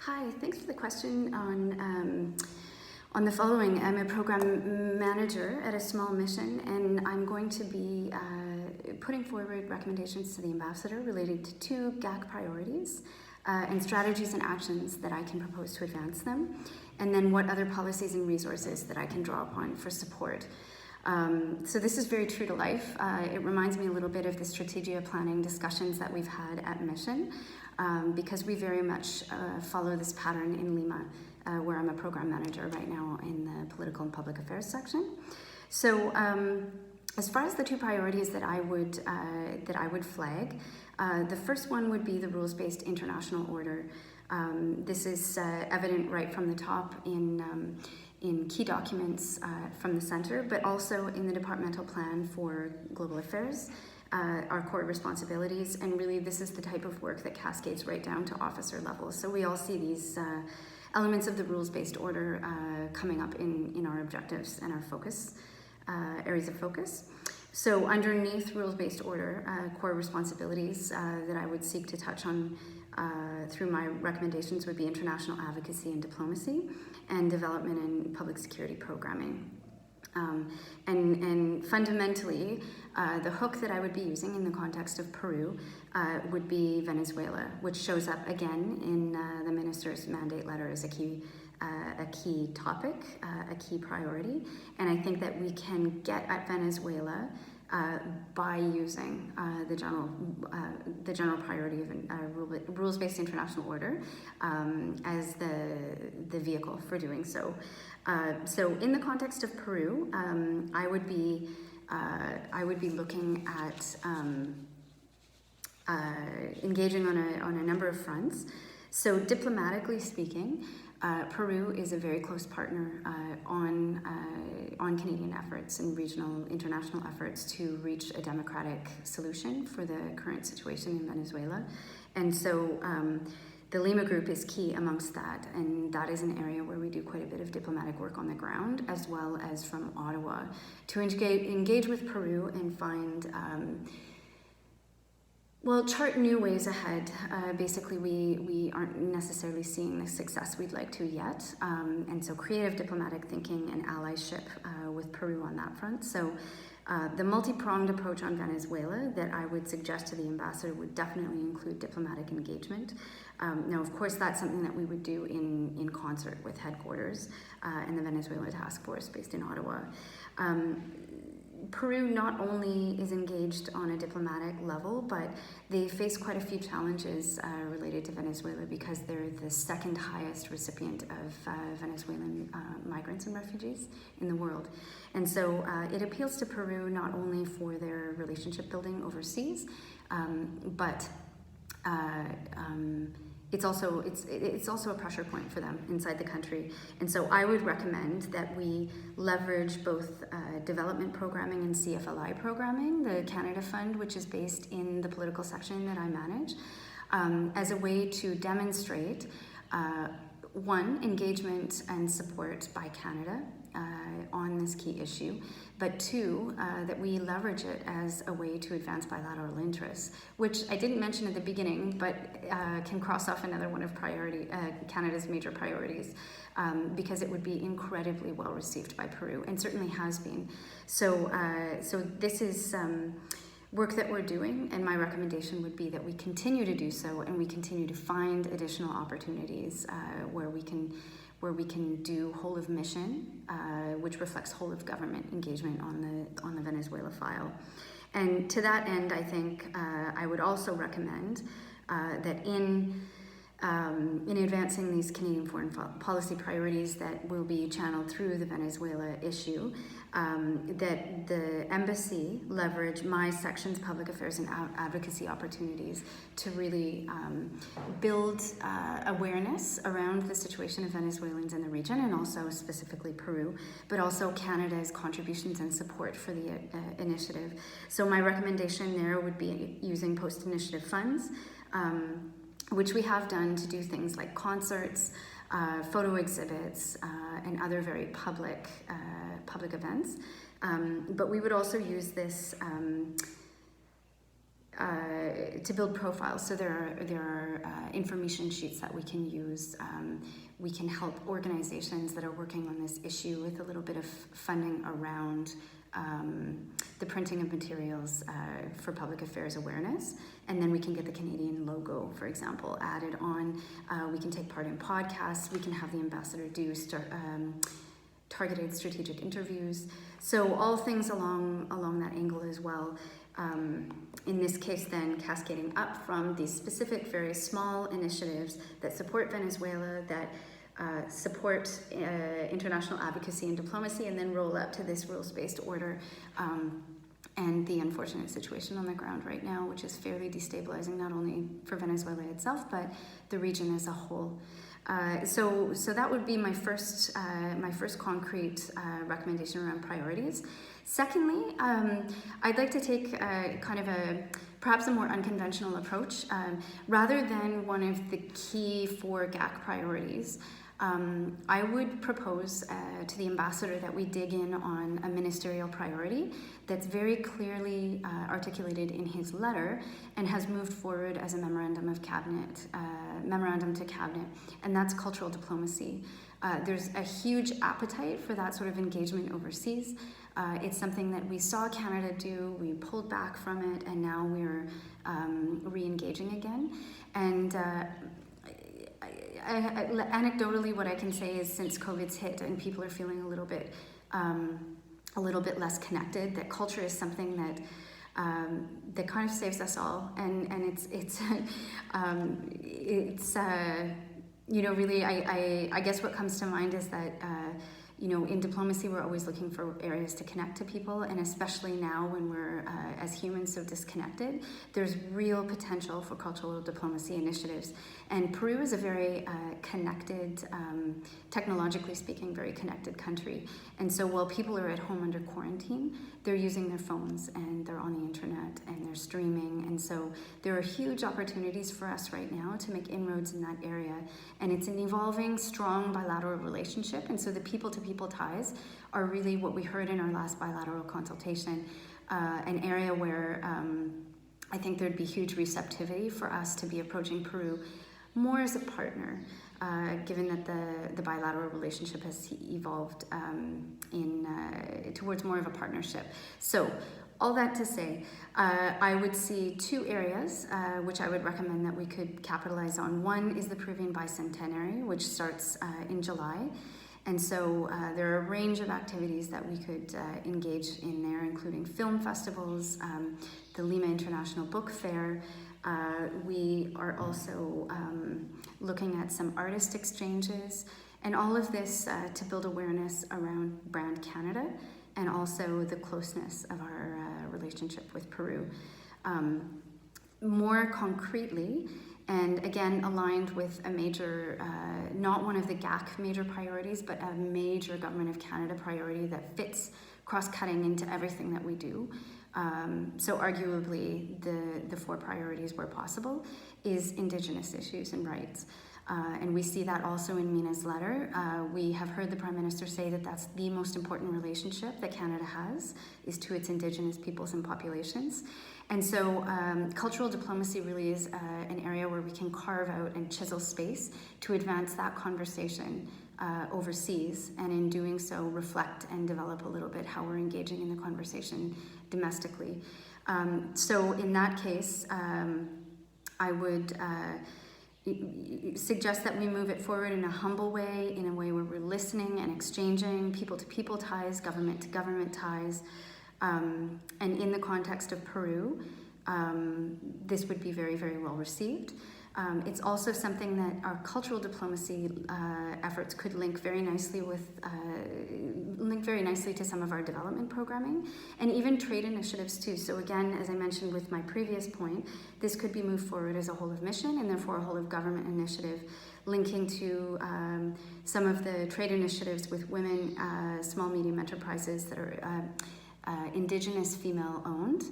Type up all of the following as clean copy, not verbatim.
Hi, thanks for the question on the following. I'm a program manager at a small mission, and I'm going to be putting forward recommendations to the ambassador related to two GAC priorities and strategies and actions that I can propose to advance them, and then what other policies and resources that I can draw upon for support. So this is very true to life. It reminds me a little bit of the strategia planning discussions that we've had at Mission, because we very much follow this pattern in Lima, where I'm a program manager right now in the political and public affairs section. So as far as the two priorities that I would flag, the first one would be the rules-based international order. This is evident right from the top in key documents from the center, but also in the departmental plan for global affairs, our core responsibilities, and really this is the type of work that cascades right down to officer level. So we all see these elements of the rules-based order coming up in our objectives and our focus, areas of focus. So underneath rules-based order, core responsibilities that I would seek to touch on through my recommendations would be international advocacy and diplomacy, and development and public security programming. And fundamentally, the hook that I would be using in the context of Peru would be Venezuela, which shows up again in the minister's mandate letter as a key topic, a key priority. And I think that we can get at Venezuela by using the general priority of rules-based international order as the vehicle for doing so. So in the context of Peru, I would be looking at engaging on a number of fronts. So diplomatically speaking, Peru is a very close partner on Canadian efforts and regional international efforts to reach a democratic solution for the current situation in Venezuela. And so the Lima Group is key amongst that, and that is an area where we do quite a bit of diplomatic work on the ground, as well as from Ottawa, to engage with Peru and find chart new ways ahead. Basically, we aren't necessarily seeing the success we'd like to yet. And so creative diplomatic thinking and allyship with Peru on that front. So the multi-pronged approach on Venezuela that I would suggest to the ambassador would definitely include diplomatic engagement. Now, of course, that's something that we would do in concert with headquarters and the Venezuela Task Force based in Ottawa. Peru not only is engaged on a diplomatic level, but they face quite a few challenges related to Venezuela because they're the second highest recipient of Venezuelan migrants and refugees in the world. And so it appeals to Peru not only for their relationship building overseas, but it's also a pressure point for them inside the country. And so I would recommend that we leverage both development programming and CFLI programming, the Canada Fund, which is based in the political section that I manage, as a way to demonstrate, one, engagement and support by Canada on this key issue, but two, that we leverage it as a way to advance bilateral interests, which I didn't mention at the beginning, but can cross off another one of Canada's major priorities, because it would be incredibly well received by Peru, and certainly has been. So this is work that we're doing, and my recommendation would be that we continue to do so, and we continue to find additional opportunities where we can do whole of mission, which reflects whole of government engagement on the Venezuela file. And to that end, I think I would also recommend that in advancing these Canadian foreign policy priorities that will be channeled through the Venezuela issue, that the embassy leverage my section's public affairs and advocacy opportunities to really build awareness around the situation of Venezuelans in the region, and also specifically Peru, but also Canada's contributions and support for the initiative. So my recommendation there would be using post-initiative funds, which we have done to do things like concerts, photo exhibits, and other very public events. But we would also use this to build profiles. So there are information sheets that we can use. We can help organizations that are working on this issue with a little bit of funding around the printing of materials for public affairs awareness. And then we can get the Canadian logo, for example, added on. We can take part in podcasts. We can have the ambassador do targeted strategic interviews. So all things along that angle as well. In this case then, cascading up from these specific, very small initiatives that support Venezuela, that support international advocacy and diplomacy, and then roll up to this rules-based order and the unfortunate situation on the ground right now, which is fairly destabilizing, not only for Venezuela itself, but the region as a whole. So that would be my first concrete recommendation around priorities. Secondly, I'd like to take perhaps a more unconventional approach. Rather than one of the key 4 GAC priorities, I would propose to the ambassador that we dig in on a ministerial priority that's very clearly articulated in his letter and has moved forward as a memorandum to cabinet, and that's cultural diplomacy. There's a huge appetite for that sort of engagement overseas. It's something that we saw Canada do, we pulled back from it, and now we're re-engaging again. And anecdotally, what I can say is since COVID's hit and people are feeling a little bit less connected, that culture is something that that kind of saves us all, and it's really I guess what comes to mind is that in diplomacy we're always looking for areas to connect to people, and especially now when we're as humans so disconnected, there's real potential for cultural diplomacy initiatives. And Peru is a very connected, technologically speaking, very connected country. And so while people are at home under quarantine, they're using their phones and they're on the internet and they're streaming. And so there are huge opportunities for us right now to make inroads in that area. And it's an evolving, strong bilateral relationship. And so the people-to-people ties are really what we heard in our last bilateral consultation, an area where I think there'd be huge receptivity for us to be approaching Peru more as a partner, given that the bilateral relationship has evolved towards more of a partnership. So all that to say, I would see 2 areas which I would recommend that we could capitalize on. One is the Peruvian Bicentenary, which starts in July. And so there are a range of activities that we could engage in there, including film festivals, the Lima International Book Fair. We are also looking at some artist exchanges, and all of this to build awareness around Brand Canada and also the closeness of our relationship with Peru. More concretely, and again aligned with a major, not one of the GAC major priorities, but a major Government of Canada priority that fits cross-cutting into everything that we do. So arguably the 4 priorities where possible is Indigenous issues and rights. And we see that also in Mina's letter. We have heard the Prime Minister say that that's the most important relationship that Canada has, is to its Indigenous peoples and populations. And so cultural diplomacy really is an area where we can carve out and chisel space to advance that conversation overseas, and in doing so reflect and develop a little bit how we're engaging in the conversation domestically. So in that case, I would suggest that we move it forward in a humble way, in a way where we're listening and exchanging people-to-people ties, government-to-government ties, and in the context of Peru, this would be very, very well received. It's also something that our cultural diplomacy efforts could link very nicely to some of our development programming, and even trade initiatives too. So again, as I mentioned with my previous point, this could be moved forward as a whole of mission and therefore a whole of government initiative, linking to some of the trade initiatives with women, small medium enterprises that are Indigenous female owned,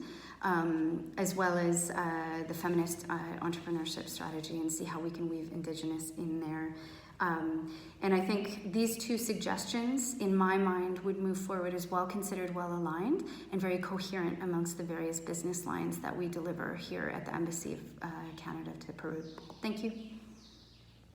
as well as the feminist entrepreneurship strategy, and see how we can weave Indigenous in there And I think these two suggestions, in my mind, would move forward as well considered, well aligned, and very coherent amongst the various business lines that we deliver here at the Embassy of Canada to Peru. Thank you.